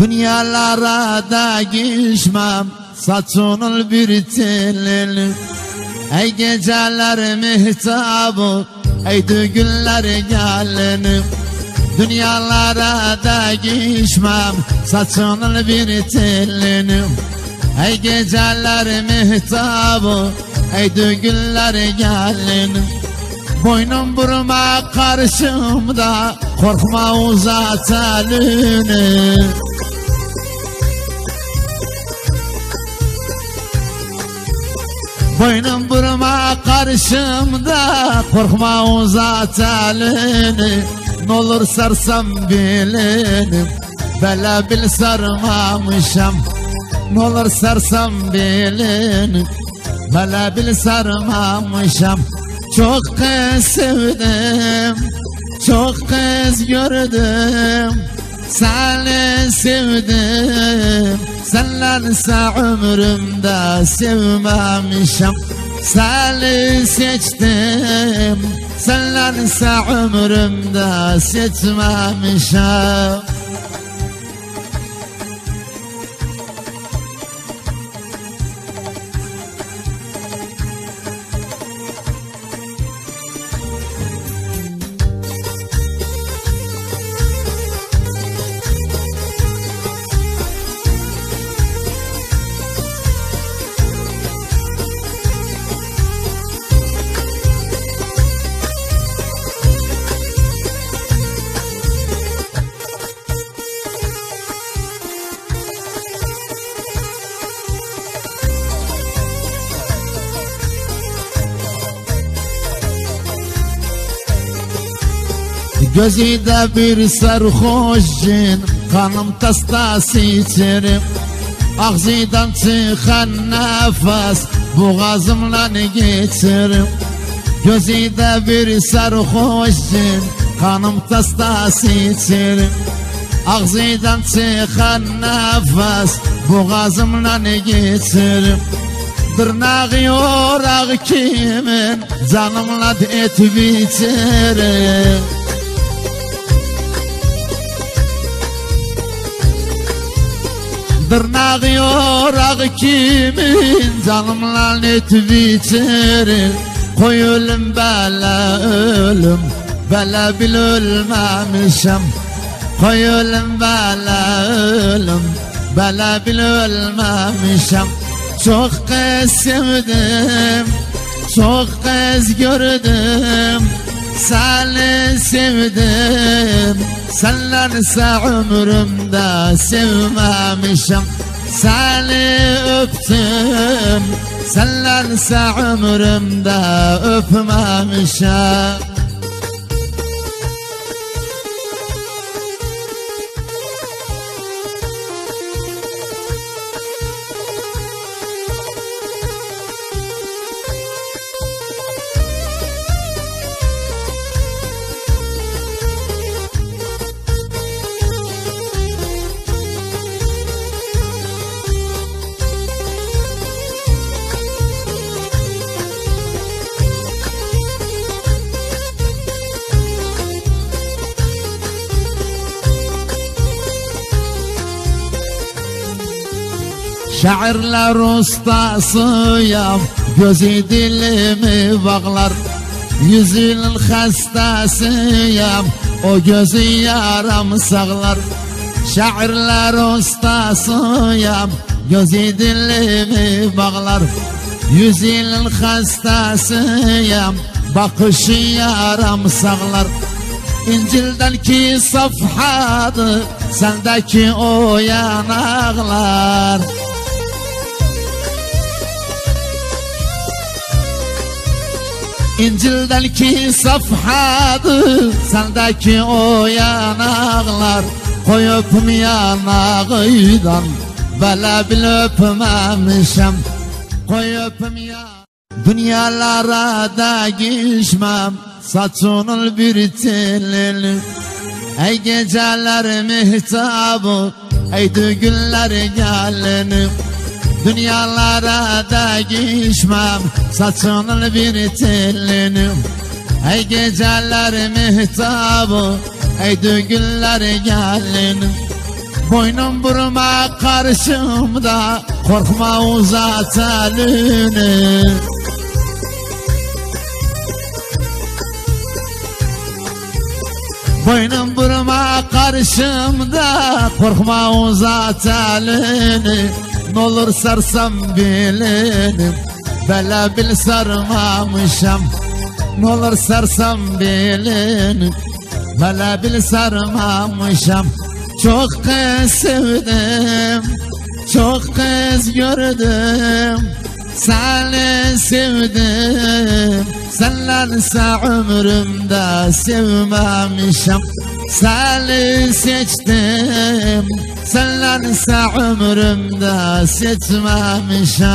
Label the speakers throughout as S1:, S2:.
S1: Dünyalara da gişmem saçının bir telini. Ey geceler mihtabı, ey düğünler gelini. Dünyalara da gişmem saçının bir telini. Ey geceler mihtabı, ey düğünler gelini. Boynum burma karşımda, korkma uzat elini. Boynum burma karşımda, korkma uzat elini. N'olur sarsam belini, bela bil sarmamışam. N'olur sarsam belini, bela bil sarmamışam. Çok kız sevdim, çok kız gördüm, seni sevdim. Senlense ömrümde sevmemişim, seni seçtim. Senlense ömrümde seçmemişim. Gözüde bir sarhoş cin, kanım tastas içerim. Ağzıdan çıkan nefes, boğazımla geçerim. Gözüde bir sarhoş cin, kanım tastas içerim. Ağzıdan çıkan nefes, boğazımla geçerim. Dırnağı yorağı kimin, canımla et biçerim. Dırnağı yorağı kimin, canımla et biçerim. Koy ölüm bela ölüm, bela bil ölmemişim. Koy ölüm bela ölüm, bela bil ölmemişim. Çok kız sevdim, çok kız gördüm, seni sevdim. Senlense ömrümde sevmemişim, seni öptüm. Senlense ömrümde öpmemişim. Şairler ustasıyam, gözü dilimi bağlar. Yüzünün hastasıyam, o gözü yaram sağlar. Şairler ustasıyam, gözü dilimi bağlar. Yüzünün hastasıyam, bakışı yaram sağlar. İncil'den ki safhadı, sendeki o yanaklar. İncil'den ki safhadı, sendeki o yanaklar. Koy öpüm yanağıydan, bela bil öpmemişim. Koy öpüm ya. Dünyalara da gişmem saçının bir telini. Ey geceler mihtabı, ey düğünler gelini. Dünyalara da gişmem saçının bir telini. Ey geceler mihtabı, ey düğünler gelini. Boynum burma karşımda, korkma uzat elini. Boynum burma karşımda, korkma uzat elini. N'olur sarsam bilenim, bela bil sarmamışam. N'olur sarsam bilenim, bela bil sarmamışam. Çok kız sevdim, çok kız gördüm, seni sevdim. Senlense ömrümde sevmemişim, seni seçtim. Senlense ömrümde seçmemişim.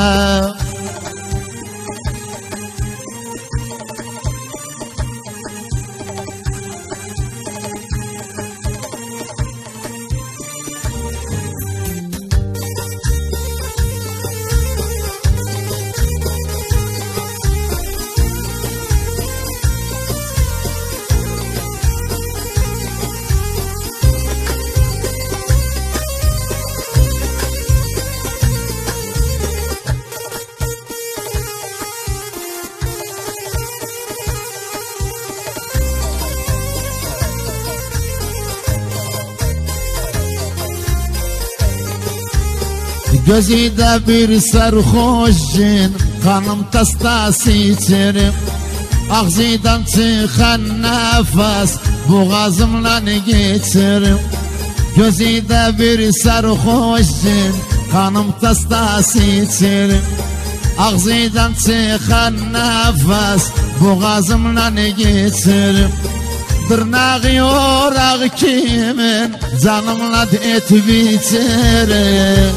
S1: Gözüde bir sarhoşun, kanım tastas içerim. Ağzıdan çıkan nefes, boğazımla geçerim. Gözüde bir sarhoşun, kanım tastas içerim. Ağzıdan çıkan nefes, boğazımla geçerim. Dırnağı yorak kimin, canımla et biçerim.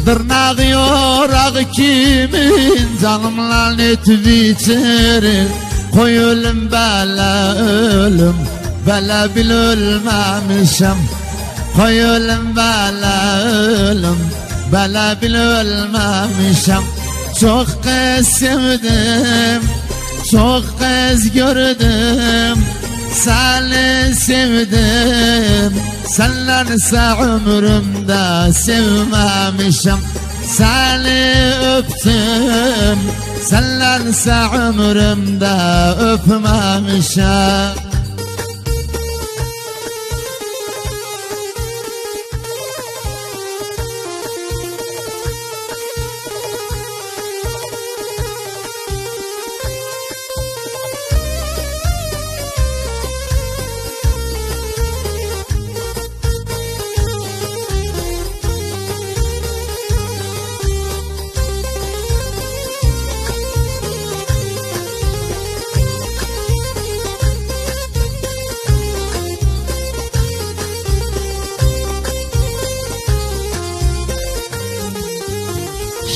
S1: Dırnağı yorak kimin, canımla et biçerim. Koy ölüm bela ölüm, bela bil ölmemişim. Koy ölüm bela ölüm, bela bil ölmemişim. Çok kız sevdim, çok kız gördüm, seni sevdim. Senlense ömrümde sevmemişim, seni öptüm. Senlense ömrümde öpmemişim.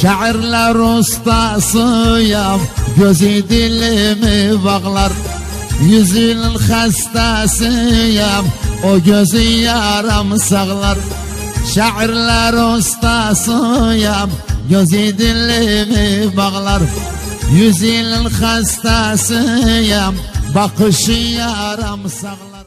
S1: Şairler ustasıyam, gözü dilimi bağlar. Yüzünün hastasıyam, o gözü yaram sağlar. Şairler ustasıyam, gözü dilimi bağlar. Yüzünün hastasıyam, bakışı yaram sağlar.